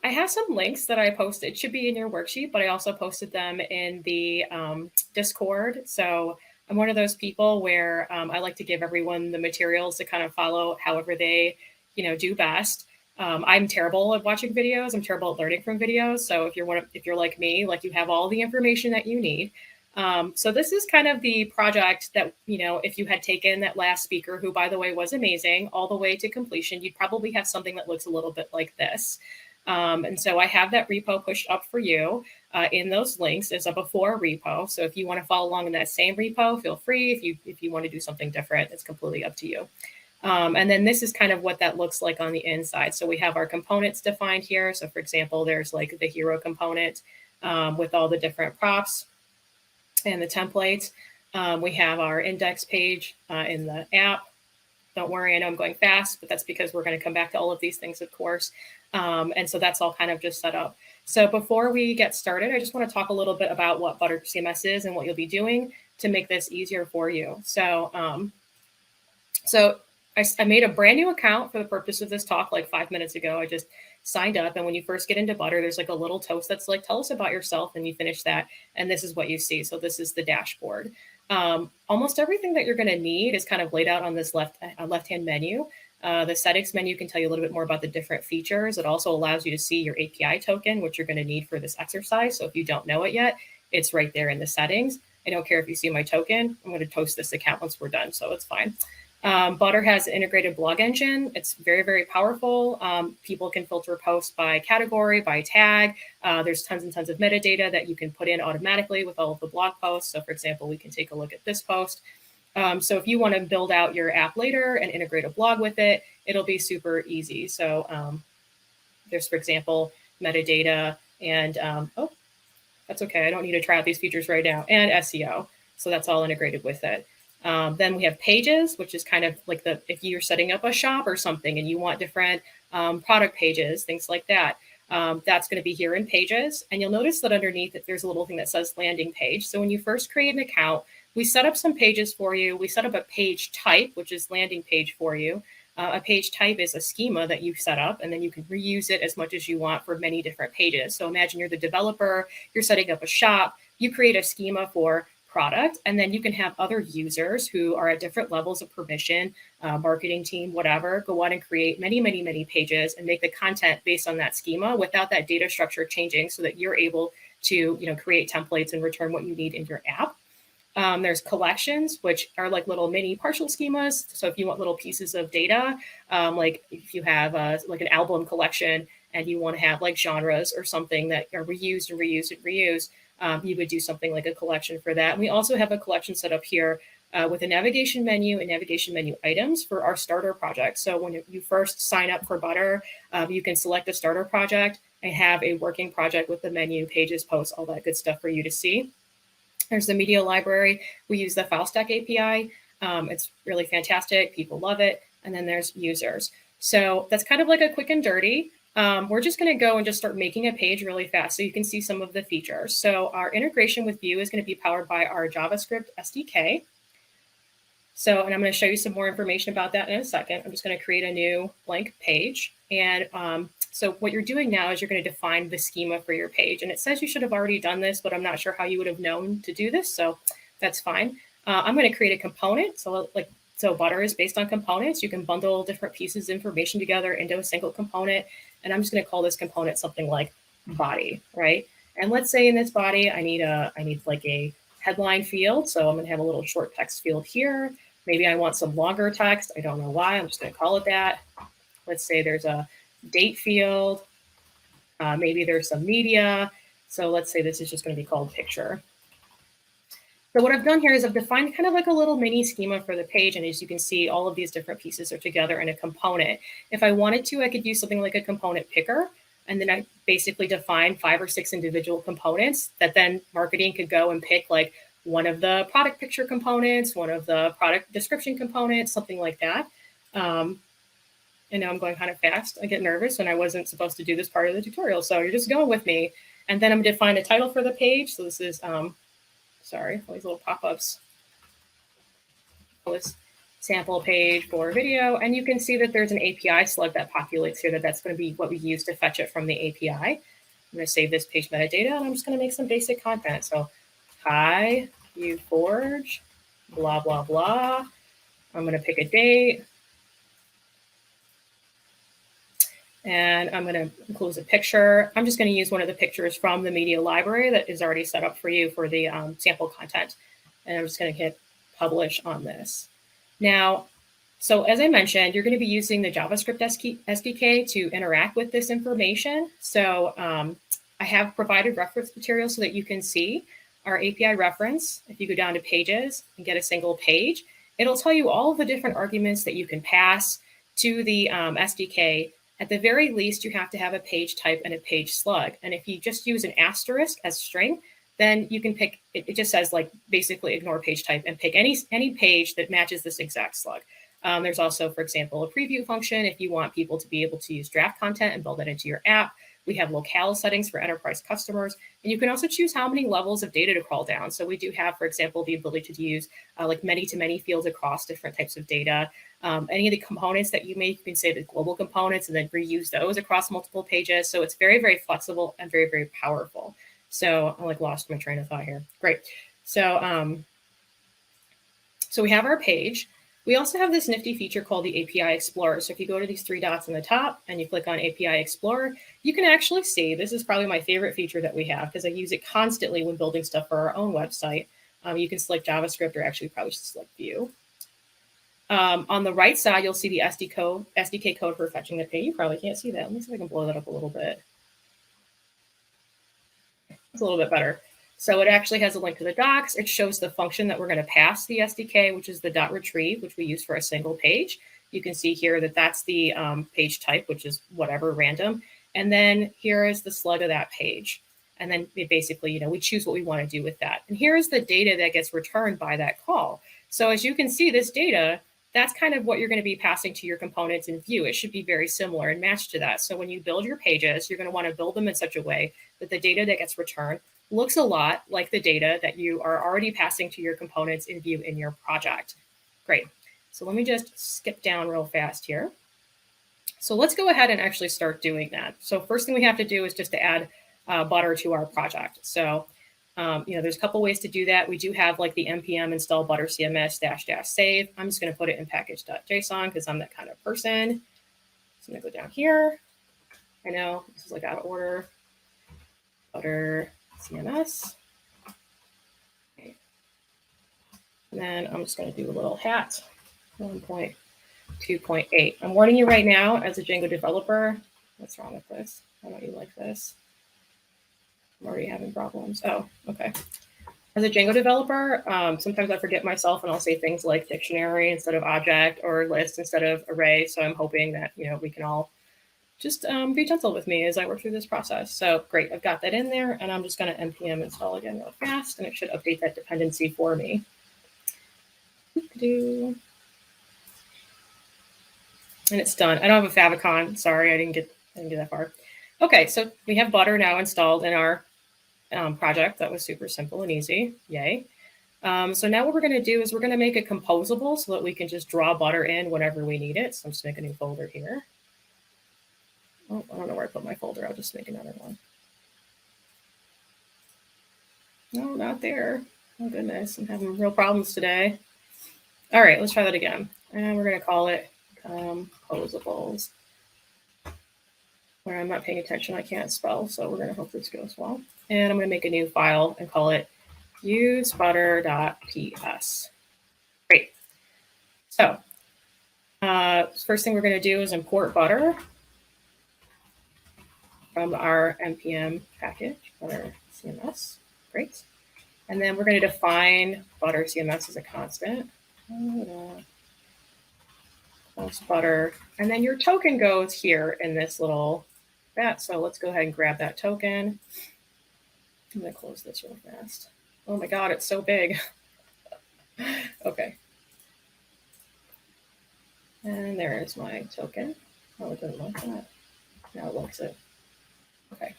I have some links that I posted, should be in your worksheet, but I also posted them in the Discord. So I'm one of those people where I like to give everyone the materials to kind of follow however they, do best. I'm terrible at watching videos. I'm terrible at learning from videos. So if you're like me, like you have all the information that you need. So this is kind of the project that, if you had taken that last speaker, who by the way was amazing, all the way to completion, you'd probably have something that looks a little bit like this. And so I have that repo pushed up for you in those links. There's a before repo. So if you want to follow along in that same repo, feel free. If you want to do something different, it's completely up to you. And then this is kind of what that looks like on the inside. So we have our components defined here. So for example, there's like the hero component with all the different props and the templates. We have our index page in the app. Don't worry, I know I'm going fast, but that's because we're going to come back to all of these things, of course. And so that's all kind of just set up. So before we get started, I just want to talk a little bit about what ButterCMS is and what you'll be doing to make this easier for you. So, I made a brand new account for the purpose of this talk like 5 minutes ago. I just signed up. And when you first get into Butter, there's like a little toast that's like, tell us about yourself. And you finish that. And this is what you see. So this is the dashboard. Almost everything that you're going to need is kind of laid out on this left-hand menu. The settings menu can tell you a little bit more about the different features. It also allows you to see your API token, which you're going to need for this exercise. So if you don't know it yet, it's right there in the settings. I don't care if you see my token. I'm going to toast this account once we're done, so it's fine. Butter has an integrated blog engine. It's very, very powerful. People can filter posts by category, by tag. There's tons and tons of metadata that you can put in automatically with all of the blog posts. So for example, we can take a look at this post. So if you want to build out your app later and integrate a blog with it, it'll be super easy. So there's, for example, metadata and, oh, that's okay. I don't need to try out these features right now, and SEO. So that's all integrated with it. Then we have pages, which is kind of like if you're setting up a shop or something and you want different product pages, things like that. That's going to be here in pages. And you'll notice that underneath it, there's a little thing that says landing page. So when you first create an account, we set up some pages for you. We set up a page type, which is landing page for you. A page type is a schema that you set up, and then you can reuse it as much as you want for many different pages. So imagine you're the developer, you're setting up a shop, you create a schema for product, and then you can have other users who are at different levels of permission, marketing team, whatever, go on and create many, many, many pages and make the content based on that schema without that data structure changing, so that you're able to, create templates and return what you need in your app. There's collections, which are like little mini partial schemas. So if you want little pieces of data, like if you have like an album collection and you want to have like genres or something that are reused and reused and reused, you would do something like a collection for that. And we also have a collection set up here with a navigation menu and navigation menu items for our starter project. So when you first sign up for Butter, you can select a starter project and have a working project with the menu, pages, posts, all that good stuff for you to see. There's the media library. We use the FileStack API. It's really fantastic. People love it. And then there's users. So that's kind of like a quick and dirty. We're just going to go and just start making a page really fast so you can see some of the features. So our integration with Vue is going to be powered by our JavaScript SDK. So, and I'm going to show you some more information about that in a second. I'm just going to create a new blank page. And so what you're doing now is you're going to define the schema for your page. And it says you should have already done this, but I'm not sure how you would have known to do this. So that's fine. I'm going to create a component. So Butter is based on components. You can bundle different pieces of information together into a single component. And I'm just going to call this component something like body, right? And let's say in this body, I need like a headline field. So I'm going to have a little short text field here. Maybe I want some longer text. I don't know why. I'm just going to call it that. Let's say there's a date field. Maybe there's some media. So let's say this is just going to be called picture. So what I've done here is I've defined kind of like a little mini schema for the page. And as you can see, all of these different pieces are together in a component. If I wanted to, I could use something like a component picker. And then I basically define 5 or 6 individual components that then marketing could go and pick like one of the product picture components, one of the product description components, something like that. And now I'm going kind of fast. I get nervous when I wasn't supposed to do this part of the tutorial. So you're just going with me. And then I'm going to define a title for the page. So this is, sorry, all these little pop-ups. sample page for video, and you can see that there's an API slug that populates here that's going to be what we use to fetch it from the API. I'm going to save this page metadata, and I'm just going to make some basic content. So, hi, Vue Forge, blah, blah, blah. I'm going to pick a date. And I'm going to include a picture. I'm just going to use one of the pictures from the media library that is already set up for you for the sample content. And I'm just going to hit publish on this. Now, so as I mentioned, you're going to be using the JavaScript SDK to interact with this information. So I have provided reference material so that you can see our API reference. If you go down to pages and get a single page, it'll tell you all of the different arguments that you can pass to the SDK. At the very least, you have to have a page type and a page slug. And if you just use an asterisk as string, then you can pick, it just says like basically ignore page type and pick any page that matches this exact slug. There's also, for example, a preview function if you want people to be able to use draft content and build it into your app. We have locale settings for enterprise customers. And you can also choose how many levels of data to crawl down. So we do have, for example, the ability to use like many-to-many fields across different types of data. Any of the components that you make, you can say the global components and then reuse those across multiple pages. So it's very, very flexible and very, very powerful. So I like lost my train of thought here. Great. So, so we have our page. We also have this nifty feature called the API Explorer. So if you go to these three dots on the top and you click on API Explorer, you can actually see, this is probably my favorite feature that we have because I use it constantly when building stuff for our own website. You can select JavaScript or actually probably just select Vue. On the right side, you'll see the SDK code for fetching the page. You probably can't see that. Let me see if I can blow that up a little bit. It's a little bit better. So it actually has a link to the docs. It shows the function that we're going to pass the SDK, which is the .retrieve, which we use for a single page. You can see here that that's the page type, which is whatever, random. And then here is the slug of that page. And then it basically, we choose what we want to do with that. And here is the data that gets returned by that call. So as you can see, this data, that's kind of what you're going to be passing to your components in Vue. It should be very similar and matched to that. So when you build your pages, you're going to want to build them in such a way that the data that gets returned looks a lot like the data that you are already passing to your components in Vue in your project. Great. So let me just skip down real fast here. So let's go ahead and actually start doing that. So first thing we have to do is just to add Butter to our project. So there's a couple ways to do that. We do have like the npm install ButterCMS -- save. I'm just going to put it in package.json because I'm that kind of person. So I'm going to go down here. I know this is like out of order. ButterCMS. Okay. And then I'm just going to do a little hat 1.2.8. I'm warning you right now as a Django developer. What's wrong with this? Why don't you like this? I'm already having problems. Oh, okay. As a Django developer, sometimes I forget myself and I'll say things like dictionary instead of object or list instead of array. So I'm hoping that, we can all just be gentle with me as I work through this process. So great, I've got that in there and I'm just going to npm install again real fast and it should update that dependency for me. And it's done. I don't have a favicon. Sorry, I didn't get that far. Okay, so we have Butter now installed in our project. That was super simple and easy. Yay. So now what we're going to do is we're going to make it composable so that we can just draw Butter in whenever we need it. So I'm just make a new folder here. Oh, I don't know where I put my folder. I'll just make another one. No, not there. Oh, goodness. I'm having real problems today. All right, let's try that again. And we're going to call it composables. Where I'm not paying attention, I can't spell. So we're going to hope this goes well. And I'm going to make a new file and call it usebutter.ps. Great. So first thing we're going to do is import Butter from our npm package, ButterCMS. Great. And then we're going to define ButterCMS as a constant. Plus Butter. And then your token goes here in this little bat. So let's go ahead and grab that token. I'm going to close this real fast. Oh my God, it's so big. Okay. And there is my token. Oh, it doesn't like that. Now it likes it. Okay.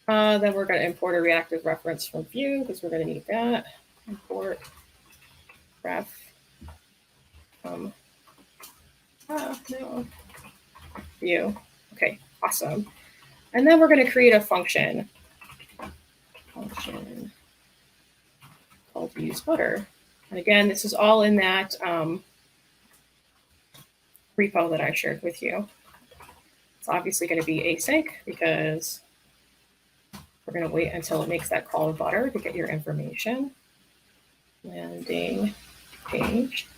Then we're going to import a reactive reference from Vue because we're going to need that. Import ref. No. View. Okay, awesome. And then we're going to create a function called use butter. And again, this is all in that repo that I shared with you. It's obviously going to be async because we're going to wait until it makes that call to butter to get your information. Landing page.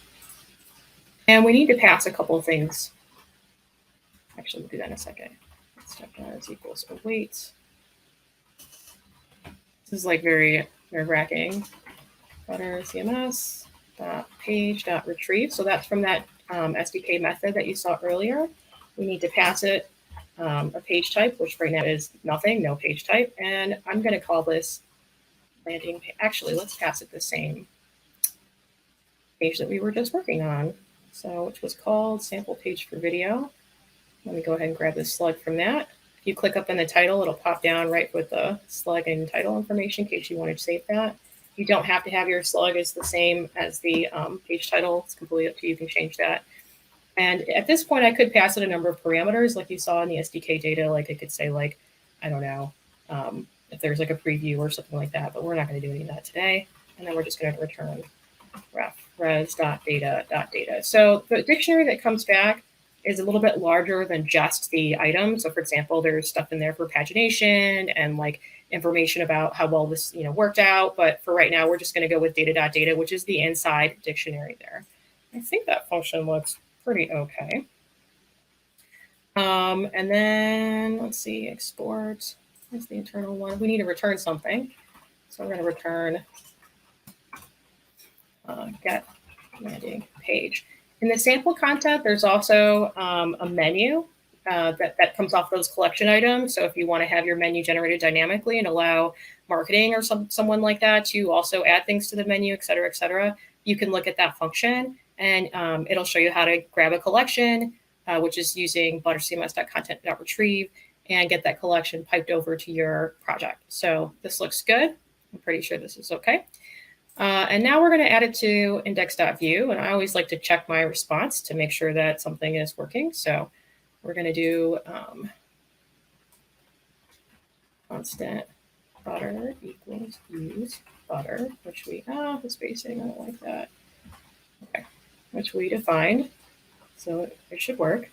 And we need to pass a couple of things. Actually, we'll do that in a second. Step as equals await. This is like very nerve-wracking. ButterCMS page.retrieve. So that's from that SDK method that you saw earlier. We need to pass it a page type, which right now is nothing, no page type. And I'm going to call this landing page. Actually, let's pass it the same page that we were just working on. So which was called sample page for video. Let me go ahead and grab this slug from that. If you click up in the title, it'll pop down right with the slug and title information in case you wanted to save that. You don't have to have your slug as the same as the page title. It's completely up to you. You can change that. And at this point, I could pass it a number of parameters like you saw in the SDK data. Like I could say, like, I don't know, if there's like a preview or something like that, but we're not going to do any of that today. And then we're just going to return res.data.data. So the dictionary that comes back is a little bit larger than just the item. So for example, there's stuff in there for pagination and like information about how well this worked out. But for right now, we're just going to go with data.data, which is the inside dictionary there. I think that function looks pretty okay. And then let's see, export. What's the internal one? We need to return something. So we're going to return get landing page. In the sample content, there's also a menu that comes off those collection items. So if you want to have your menu generated dynamically and allow marketing or someone like that to also add things to the menu, et cetera, you can look at that function and it'll show you how to grab a collection, which is using ButterCMS.content.retrieve and get that collection piped over to your project. So this looks good. I'm pretty sure this is okay. And now we're going to add it to index.view. And I always like to check my response to make sure that something is working. So we're going to do constant butter equals use butter, which we, the spacing, I don't like that. Okay, which we defined. So it should work.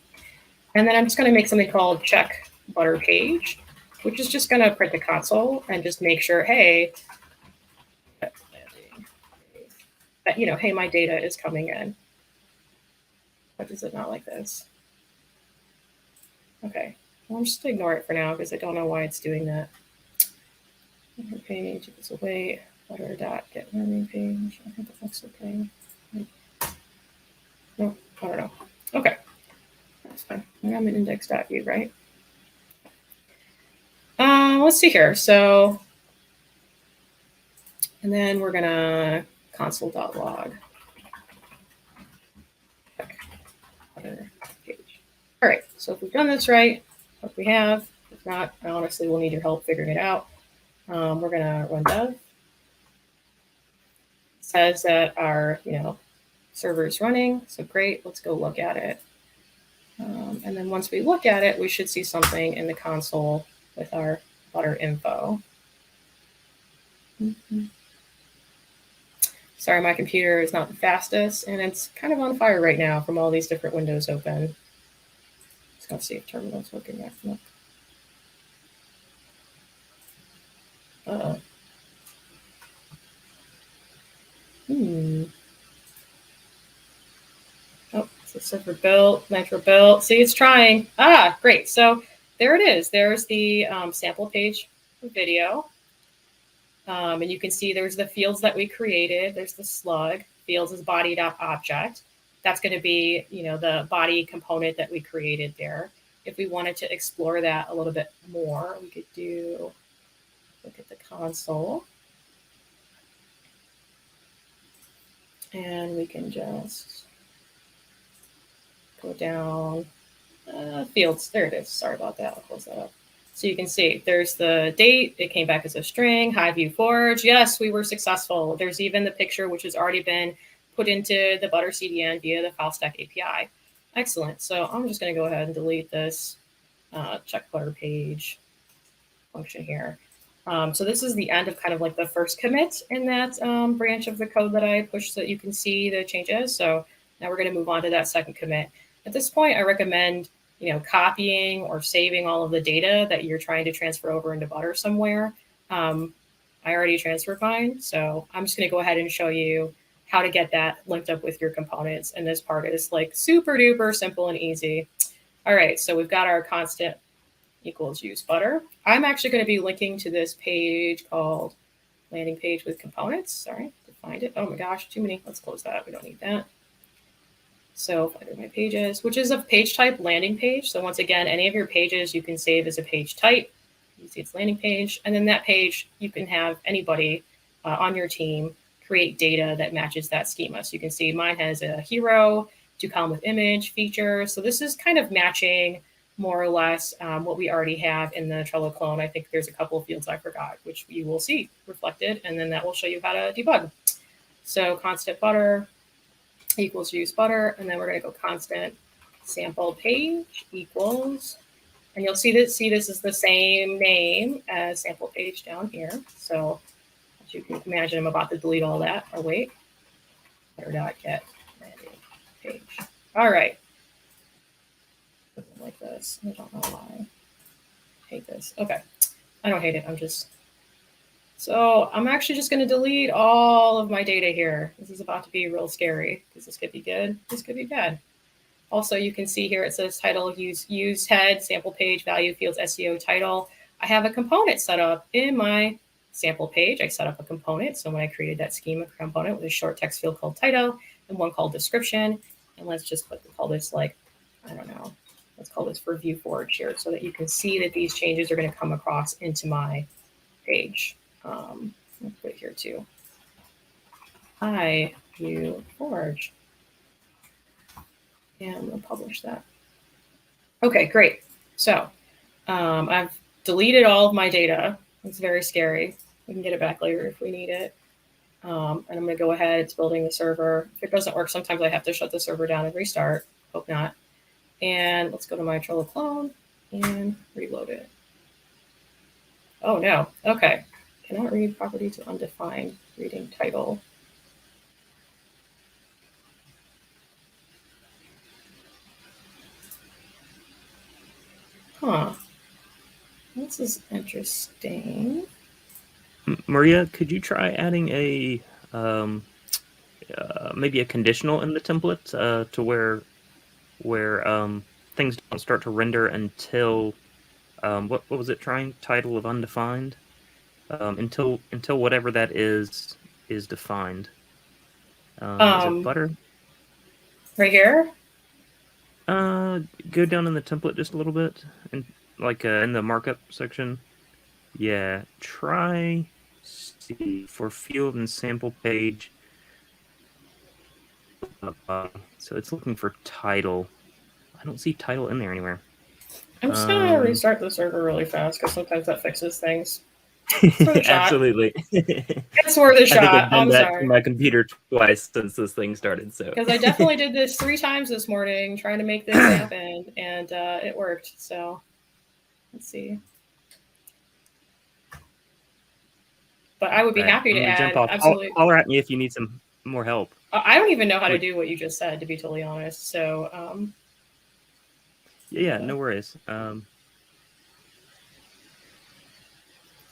And then I'm just going to make something called check butter page, which is just going to print the console and just make sure, hey, that, hey, my data is coming in. But is it not like this? Okay, well, I'm just going to ignore it for now because I don't know why it's doing that. Page is away, butter.get landing page. I think that looks okay. No, I don't know. Okay, that's fine. I'm in index.view, right? Let's see here. So, and then we're going to console.log. Okay. Page. All right, so if we've done this right, hope we have. If not, honestly, we'll need your help figuring it out. We're going to run dev. It says that our, server is running, so great. Let's go look at it. And then once we look at it, we should see something in the console with our butter info. Sorry, my computer is not the fastest, and it's kind of on fire right now from all these different windows open. Just going to see if terminal's working yet. Nope. Uh-oh. Oh, so server built, nitro built. See, it's trying. Ah, great. So there it is. There's the sample page for video. And you can see there's the fields that we created. There's the slug. Fields is body.object. That's going to be, the body component that we created there. If we wanted to explore that a little bit more, we could look at the console. And we can just go down fields. There it is. Sorry about that. I'll close that up. So you can see there's the date. It came back as a string. Hi, Vue Forge. Yes, we were successful. There's even the picture, which has already been put into the Butter CDN via the file stack API. Excellent. So I'm just going to go ahead and delete this check Butter page function here. So this is the end of kind of like the first commit in that branch of the code that I pushed so that you can see the changes. So now we're going to move on to that second commit. At this point, I recommend copying or saving all of the data that you're trying to transfer over into Butter somewhere. I already transferred mine, so I'm just going to go ahead and show you how to get that linked up with your components. And this part is like super duper simple and easy. All right, so we've got our constant equals use Butter. I'm actually going to be linking to this page called landing page with components. Sorry to find it. Oh my gosh, too many. Let's close that. We don't need that. So find my pages, which is a page type landing page. So once again, any of your pages you can save as a page type. You see it's landing page. And then that page, you can have anybody on your team create data that matches that schema. So you can see mine has a hero, 2-column with image, feature. So this is kind of matching more or less what we already have in the Trello clone. I think there's a couple of fields I forgot, which you will see reflected, and then that will show you how to debug. So constant Butter equals use Butter, and then we're going to go constant sample page equals, and you'll see this is the same name as sample page down here. So as you can imagine, I'm about to delete all that. Oh wait, Butter.get landing page. All right. Like this. I don't know why. I hate this. Okay. I don't hate it. So I'm actually just going to delete all of my data here. This is about to be real scary because this could be good. This could be bad. Also, you can see here it says title, use head, sample page, value fields, SEO title. I have a component set up in my sample page. I set up a component. So when I created that schema component with a short text field called title and one called description, and let's just call this like, I don't know. Let's call this for Vue Forge here so that you can see that these changes are going to come across into my page. I'll put it here too. Hi, Vue Forge. And I'm going to publish that. Okay, great. So I've deleted all of my data. It's very scary. We can get it back later if we need it. And I'm going to go ahead. It's building the server. If it doesn't work, sometimes I have to shut the server down and restart. Hope not. And let's go to my Trello clone and reload it. Oh, no. Okay. Cannot read property to undefined reading title. Huh. This is interesting. Maria, could you try adding a maybe a conditional in the template to where things don't start to render until what was it trying? Title of undefined? Until whatever that is defined. Is it Butter? Right here? Go down in the template just a little bit, and like in the markup section. Yeah, try see for field and sample page. So it's looking for title. I don't see title in there anywhere. I'm just gonna restart the server really fast because sometimes that fixes things. Absolutely. It's worth a shot. I think I've done I'm that sorry. to my computer twice since this thing started. So because I definitely did this 3 times this morning trying to make this happen, and it worked. So let's see. But I would be happy to add. Jump off. Absolutely. Holler at me if you need some more help. I don't even know how to do what you just said, to be totally honest. So yeah, no worries.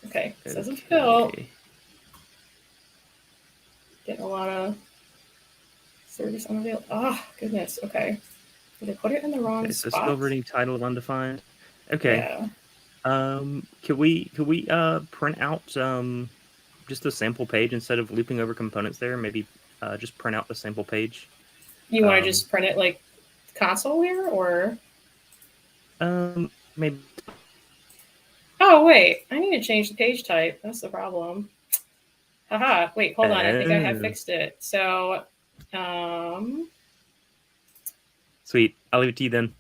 Okay, it says it's built. Getting a lot of service unavailable. Oh, goodness. Okay. Did I put it in the wrong spot? So still reading title of undefined. Okay. Yeah. Could we print out just the sample page instead of looping over components there? Maybe just print out the sample page. You want to just print it like console here, or? Maybe. Oh wait, I need to change the page type. That's the problem. Haha. Wait, hold on. I think I have fixed it. So, sweet. I'll leave it to you then.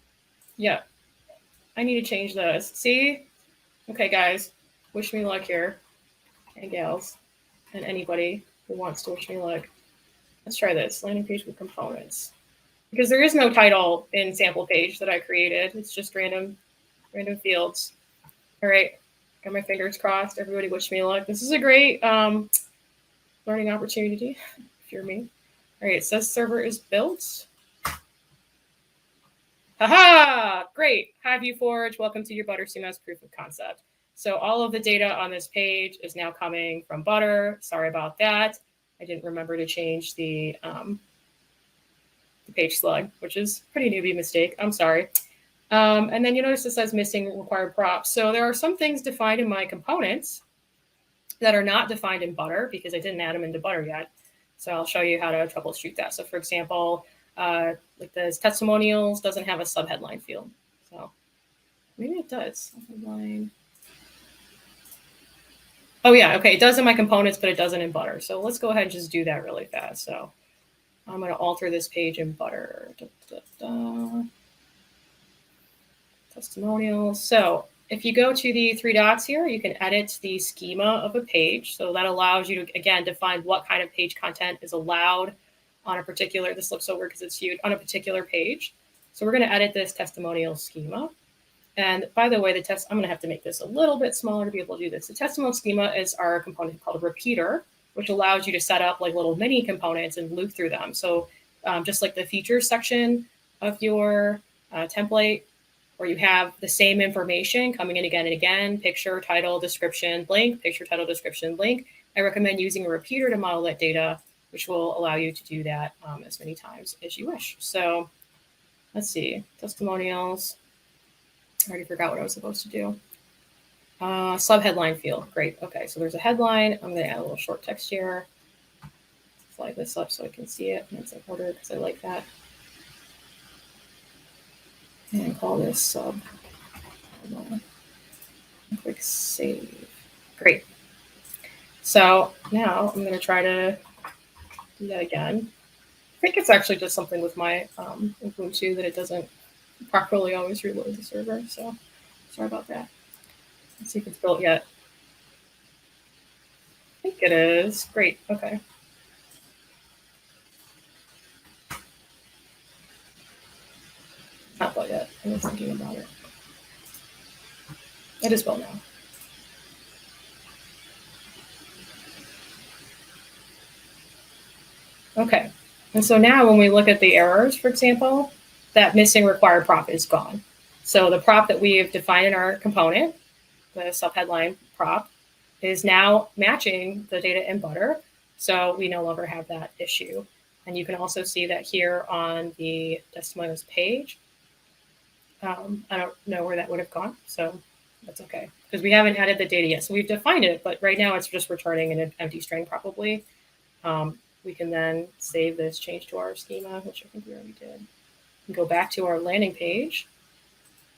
Yeah. I need to change those. See? Okay, guys. Wish me luck here. And gals. And anybody who wants to wish me luck. Let's try this, landing page with components. Because there is no title in sample page that I created. It's just random fields. All right, got my fingers crossed. Everybody wish me luck. This is a great learning opportunity, if you're me. All right, it says server is built. Haha, great. Hi, Vue Forge. Welcome to your ButterCMS proof of concept. So all of the data on this page is now coming from Butter. Sorry about that. I didn't remember to change the page slug, which is a pretty newbie mistake. I'm sorry. And then you notice it says missing required props. So there are some things defined in my components that are not defined in Butter because I didn't add them into Butter yet. So I'll show you how to troubleshoot that. So for example, like this testimonials doesn't have a subheadline field. So maybe it does. Subheadline. Oh yeah, okay, it does in my components, but it doesn't in Butter. So let's go ahead and just do that really fast. So I'm going to alter this page in Butter. Testimonials. So if you go to the three dots here, you can edit the schema of a page. So that allows you to, again, define what kind of page content is allowed on a particular, this looks so weird because it's huge, on a particular page. So we're going to edit this testimonial schema. And by the way, the test, I'm going to have to make this a little bit smaller to be able to do this. The testimonial schema is our component called a repeater, which allows you to set up like little mini components and loop through them. So just like the features section of your template, where you have the same information coming in again and again, picture, title, description, link, picture, title, description, link. I recommend using a repeater to model that data, which will allow you to do that as many times as you wish. So let's see, testimonials. I already forgot what I was supposed to do. Subheadline field, great. Okay, so there's a headline. I'm gonna add a little short text here. Slide this up so I can see it. And it's in order because I like that. And call this sub. Click save. Great. So now I'm going to try to do that again. I think it's actually just something with my Ubuntu that it doesn't properly always reload the server. So sorry about that. Let's see if it's built yet. I think it is. Great. Okay. Not built yet. I was thinking about it. It is built now. Okay. And so now when we look at the errors, for example, that missing required prop is gone. So the prop that we've defined in our component, the subheadline prop, is now matching the data in Butter. So we no longer have that issue. And you can also see that here on the testimonials page. I don't know where that would have gone, so that's okay. Because we haven't added the data yet. So we've defined it, but right now it's just returning an empty string probably. We can then save this change to our schema, which I think we already did. And go back to our landing page.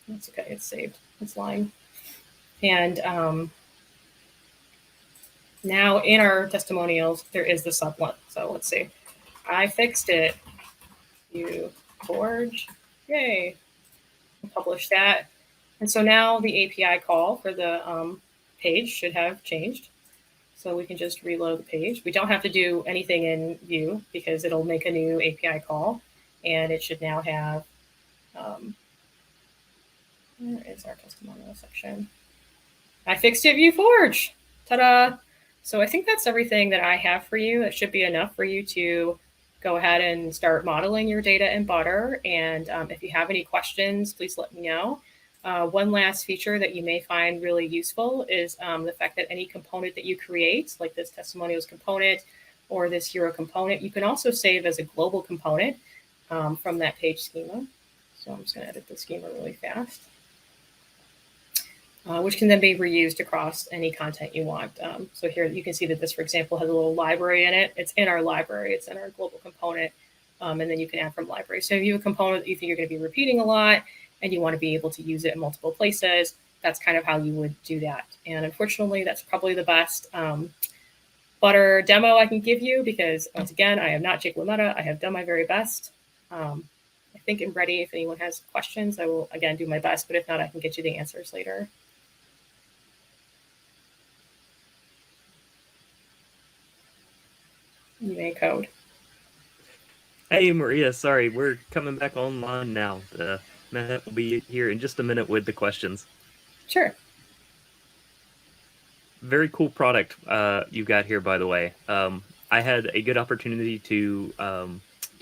That's okay, it's saved, it's lying. And now in our testimonials, there is the sub one. So let's see. I fixed it. Vue Forge. Yay. Publish that. And so now the API call for the page should have changed. So we can just reload the page. We don't have to do anything in Vue because it'll make a new API call. And it should now have, where is our testimonial section? I fixed it, Vue Forge. Ta-da! So I think that's everything that I have for you. It should be enough for you to go ahead and start modeling your data in Butter. And if you have any questions, please let me know. One last feature that you may find really useful is the fact that any component that you create, like this testimonials component or this hero component, you can also save as a global component from that page schema. So I'm just going to edit the schema really fast. Which can then be reused across any content you want. So here you can see that this, for example, has a little library in it. It's in our library. It's in our global component. And then you can add from library. So if you have a component that you think you're going to be repeating a lot and you want to be able to use it in multiple places, that's kind of how you would do that. And unfortunately, that's probably the best Butter demo I can give you because, once again, I am not Jake LaMetta. I have done my very best. I think I'm ready. If anyone has questions, I will, again, do my best. But if not, I can get you the answers later. You may code. Hey, Maria, sorry, we're coming back online now. Matt will be here in just a minute with the questions. Sure. Very cool product you got here, by the way. I had a good opportunity to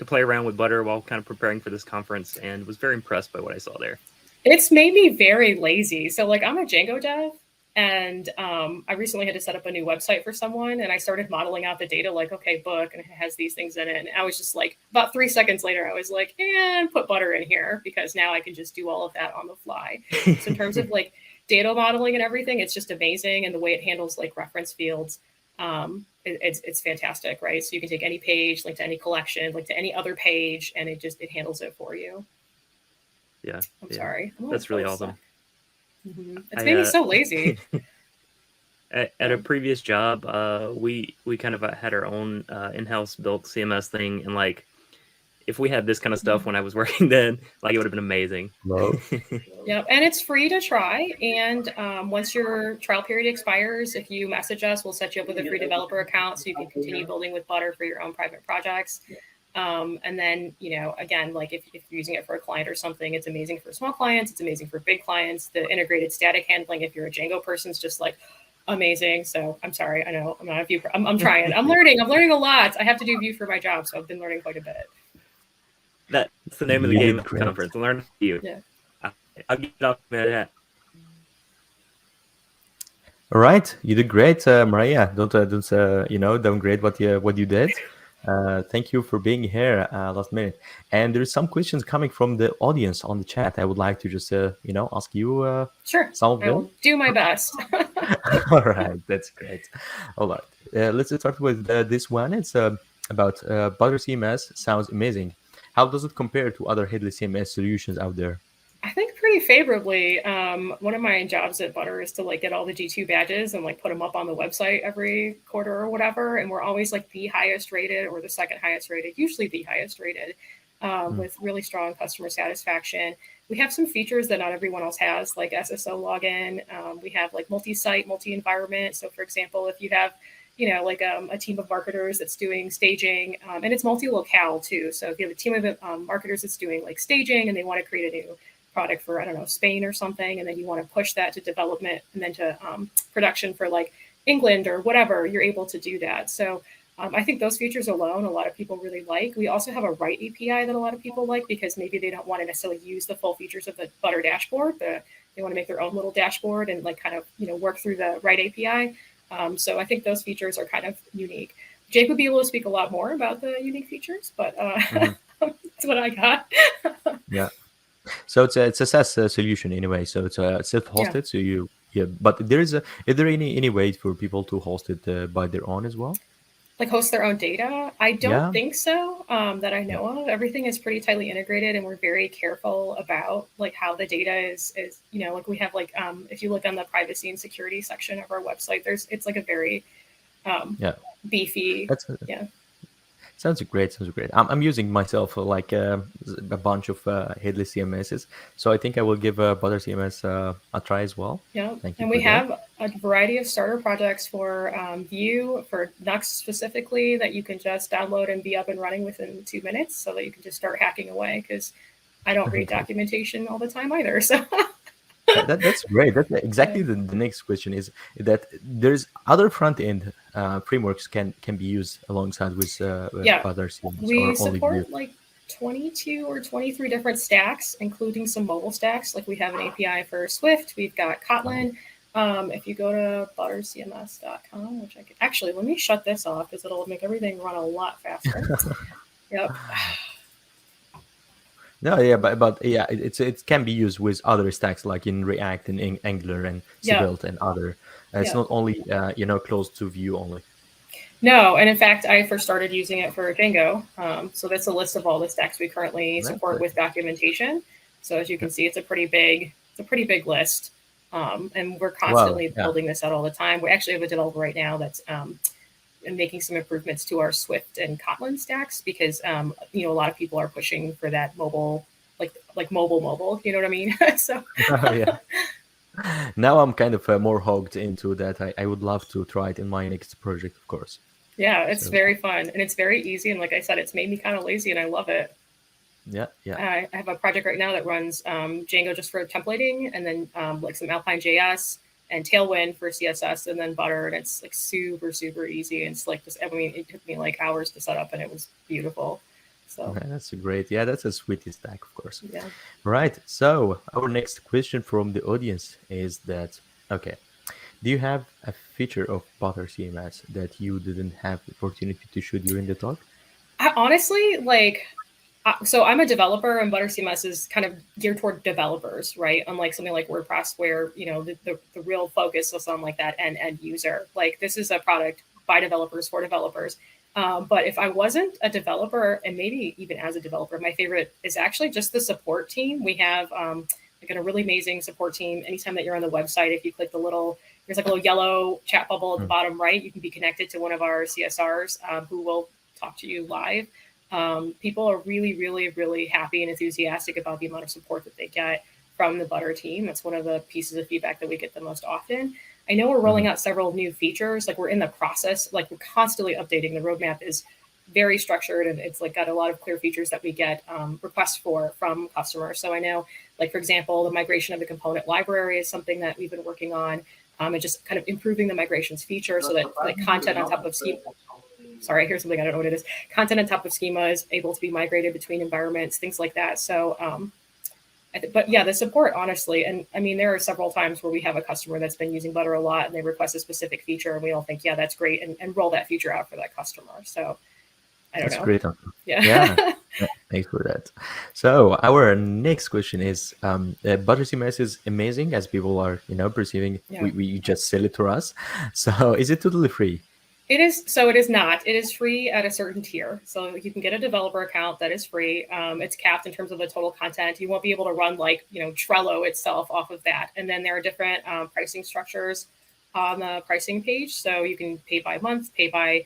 play around with Butter while kind of preparing for this conference, and was very impressed by what I saw there. It's made me very lazy. So like I'm a Django dev, and I recently had to set up a new website for someone, and I started modeling out the data like, okay, book, and it has these things in it. And I was just like, about 3 seconds later, I was like, and put Butter in here because now I can just do all of that on the fly. So in terms of like data modeling and everything, it's just amazing, and the way it handles like reference fields. It's fantastic, right? So you can take any page, link to any collection, link to any other page, and it handles it for you. Yeah, I'm sorry. that's really awesome. It's made me so lazy. At a previous job, we kind of had our own in-house built CMS thing, and like if we had this kind of stuff when I was working then, like it would have been amazing. Yep, and it's free to try. And once your trial period expires, if you message us, we'll set you up with a free developer account so you can continue building with Butter for your own private projects. And then, again, like if you're using it for a client or something, it's amazing for small clients. It's amazing for big clients. The integrated static handling, if you're a Django person, is just like amazing. So I'm sorry. I know I'm not a Vue. I'm trying. I'm learning a lot. I have to do Vue for my job. So I've been learning quite a bit. That's the name of the game at the conference. Learn Vue. Yeah. I'll get it off my head. All right, you did great, Maria. Don't downgrade what you did. Thank you for being here last minute. And there's some questions coming from the audience on the chat. I would like to just ask you sure. Some of them. I will do my best. All right, that's great. All right, let's start with this one. It's about ButterCMS. Sounds amazing. How does it compare to other headless CMS solutions out there? I think pretty favorably. One of my jobs at Butter is to like get all the G2 badges and like put them up on the website every quarter or whatever. And we're always like the highest rated or the second highest rated, usually the highest rated, with really strong customer satisfaction. We have some features that not everyone else has, like SSO login. We have like multi-site, multi-environment. So for example, if you have like a team of marketers that's doing staging, and it's multi-locale too. So if you have a team of marketers that's doing like staging and they want to create a new product for, I don't know, Spain or something, and then you want to push that to development and then to production for like England or whatever, you're able to do that. So I think those features alone, a lot of people really like. We also have a Write API that a lot of people like because maybe they don't want to necessarily use the full features of the Butter dashboard, but they want to make their own little dashboard and like kind of, work through the Write API. So I think those features are kind of unique. Jake would be able to speak a lot more about the unique features, but that's what I got. Yeah. So it's a SaaS solution anyway. So it's self-hosted. So but is there any way for people to host it by their own as well? Like host their own data? I don't think so, that I know of. Everything is pretty tightly integrated, and we're very careful about like how the data is like we have like if you look on the privacy and security section of our website, it's like a very beefy. Sounds great. I'm using myself like a bunch of headless CMSs, so I think I will give ButterCMS a try as well. Yeah, and we have a variety of starter projects for Vue, for Nuxt specifically, that you can just download and be up and running within 2 minutes, so that you can just start hacking away. Because I don't read documentation all the time either, so. That's great. That's exactly the next question is that there's other front end frameworks can be used alongside with ButterCMS. We support like 22 or 23 different stacks, including some mobile stacks. Like we have an API for Swift. We've got Kotlin. If you go to ButterCMS.com, which I could actually, let me shut this off because it'll make everything run a lot faster. Yep. No, but it can be used with other stacks like in React and Angular and Svelte and other. It's not only close to Vue only. No, and in fact, I first started using it for Django. So that's a list of all the stacks we currently support with documentation. So as you can see, it's a pretty big list, and we're constantly building this out all the time. We actually have a developer right now that's making some improvements to our Swift and Kotlin stacks because a lot of people are pushing for that mobile, like mobile. You know what I mean? So now I'm kind of more hooked into that. I would love to try it in my next project, of course. Yeah, it's So very fun and it's very easy. And like I said, it's made me kind of lazy and I love it. yeah, yeah. I have a project right now that runs Django just for templating, and then like some Alpine JS and Tailwind for CSS, and then Butter, and it's like super super easy. And it's like just, I mean, it took me like hours to set up, and it was beautiful. So That's a great. Yeah, that's a sweetie stack, of course. yeah. Right. So our next question from the audience is that okay, do you have a feature of ButterCMS that you didn't have the opportunity to show during the talk? I honestly like. So I'm a developer, and ButterCMS is kind of geared toward developers, right? Unlike something like WordPress, where you know the real focus is on like that end user. Like this is a product by developers for developers. But if I wasn't a developer, and maybe even as a developer, my favorite is actually just the support team. We have like a really amazing support team. Anytime that you're on the website, if you click the little, there's like a little yellow chat bubble at the bottom right, you can be connected to one of our CSRs who will talk to you live. People are really, really, really happy and enthusiastic about the amount of support that they get from the Butter team. That's one of the pieces of feedback that we get the most often. I know we're rolling out several new features. Like we're in the process, like we're constantly updating. The roadmap is very structured, and it's like got a lot of clear features that we get requests for from customers. So I know, like for example, the migration of the component library is something that we've been working on, and just kind of improving the migrations feature so that like content on top of schema. Sorry, here's something I don't know what it is. Content on top of schema is able to be migrated between environments, things like that. So but yeah, the support, honestly, and I mean, there are several times where we have a customer that's been using Butter a lot and they request a specific feature and we all think, yeah, that's great, and roll that feature out for that customer. So I don't That's know. great. Yeah. Yeah. Thanks for that. So our next question is, ButterCMS is amazing as people are, perceiving. Yeah. We just sell it to us. So is it totally free? It is. So it is not. It is free at a certain tier. So you can get a developer account that is free. It's capped in terms of the total content. You won't be able to run like, Trello itself off of that. And then there are different pricing structures on the pricing page. So you can pay by month, pay by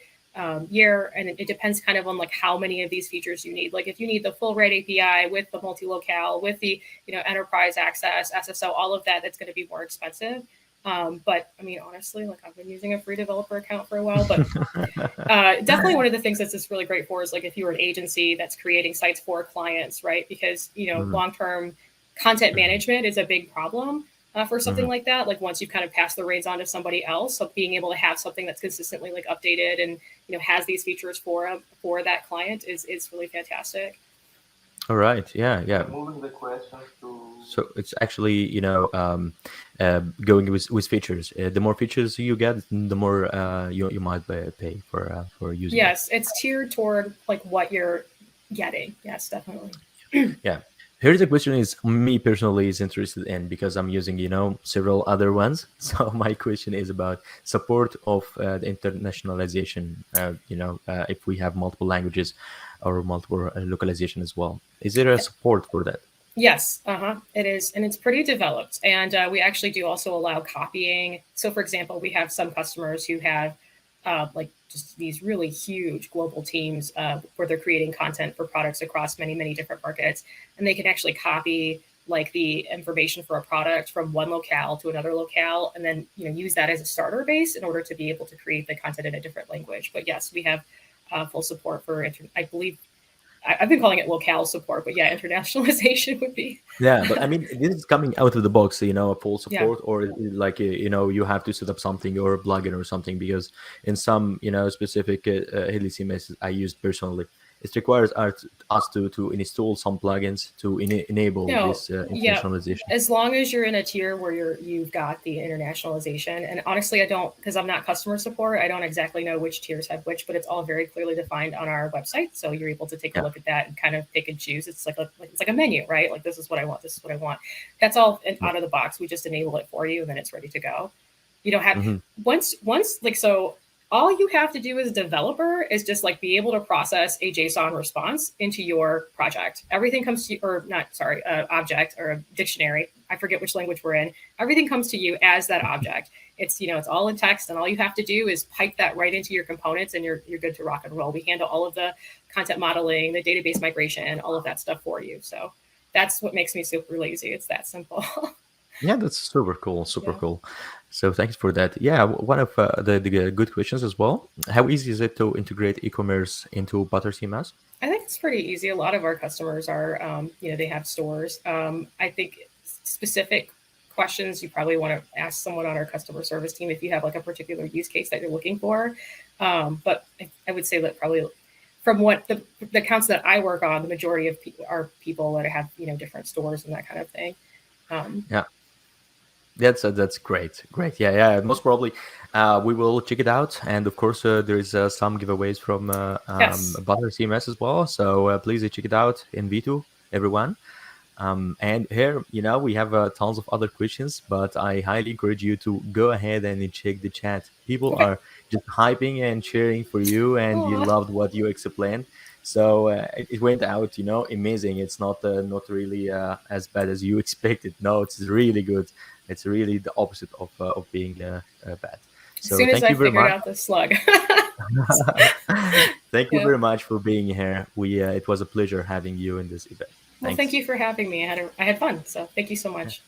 year, and it depends kind of on like how many of these features you need. Like if you need the full RED API with the multi-locale, with the enterprise access, SSO, all of that, that's going to be more expensive. But I mean, honestly, like I've been using a free developer account for a while, but definitely one of the things that's just really great for is like if you're an agency that's creating sites for clients, right? Because long-term content management is a big problem for something like that. Like once you've kind of passed the reins on to somebody else, so being able to have something that's consistently like updated and has these features for that client is really fantastic. All right. Yeah. Yeah. Moving the questions to. So it's actually, going with features. The more features you get, the more you might pay for using. Yes, it's tiered toward like what you're getting. Yes, definitely. Yeah. Here's the question: is me personally is interested in because I'm using several other ones. So my question is about support of the internationalization. If we have multiple languages or multiple localization as well, is there a support for that? Yes, it is, and it's pretty developed. And we actually do also allow copying. So, for example, we have some customers who have like just these really huge global teams where they're creating content for products across many, many different markets, and they can actually copy like the information for a product from one locale to another locale, and then use that as a starter base in order to be able to create the content in a different language. But yes, we have full support for I believe. I've been calling it locale support, but yeah, internationalization would be. Yeah, but I mean, this is coming out of the box, a full support, or like, you have to set up something or a plugin or something, because in some, specific Hilly CMS I used personally, it requires us to install some plugins to enable this internationalization. As long as you're in a tier where you've got the internationalization. And honestly, I don't, because I'm not customer support, I don't exactly know which tiers have which, but it's all very clearly defined on our website. So you're able to take a look at that and kind of pick and choose. It's like a menu, right? Like this is what I want. This is what I want. That's all out of the box. We just enable it for you, and then it's ready to go. You don't have once like so. All you have to do as a developer is just like be able to process a JSON response into your project. Everything comes to you, or not, sorry, object or a dictionary. I forget which language we're in. Everything comes to you as that object. It's, it's all in text, and all you have to do is pipe that right into your components, and you're good to rock and roll. We handle all of the content modeling, the database migration, all of that stuff for you. So that's what makes me super lazy. It's that simple. Yeah, that's super cool. Super cool. So thanks for that. Yeah, one of the good questions as well. How easy is it to integrate e-commerce into ButterCMS? I think it's pretty easy. A lot of our customers are, they have stores. I think specific questions you probably want to ask someone on our customer service team if you have like a particular use case that you're looking for. But I would say that probably from what the accounts that I work on, the majority of are people that have, different stores and that kind of thing. Yeah. That's great. Yeah. Most probably, we will check it out, and of course, there is some giveaways from Yes. ButterCMS as well. So please check it out in V2, everyone. And here, we have tons of other questions, but I highly encourage you to go ahead and check the chat. People Okay. are just hyping and cheering for you, and you Aw. loved what you explained. So it went out, amazing. It's not really as bad as you expected. No, it's really good. It's really the opposite of being bad. As So soon as thank I you very figured much. out the slug. Thank you Yeah. very much for being here. It was a pleasure having you in this event. Well, Thanks. thank you for having me. I had fun. So thank you so much.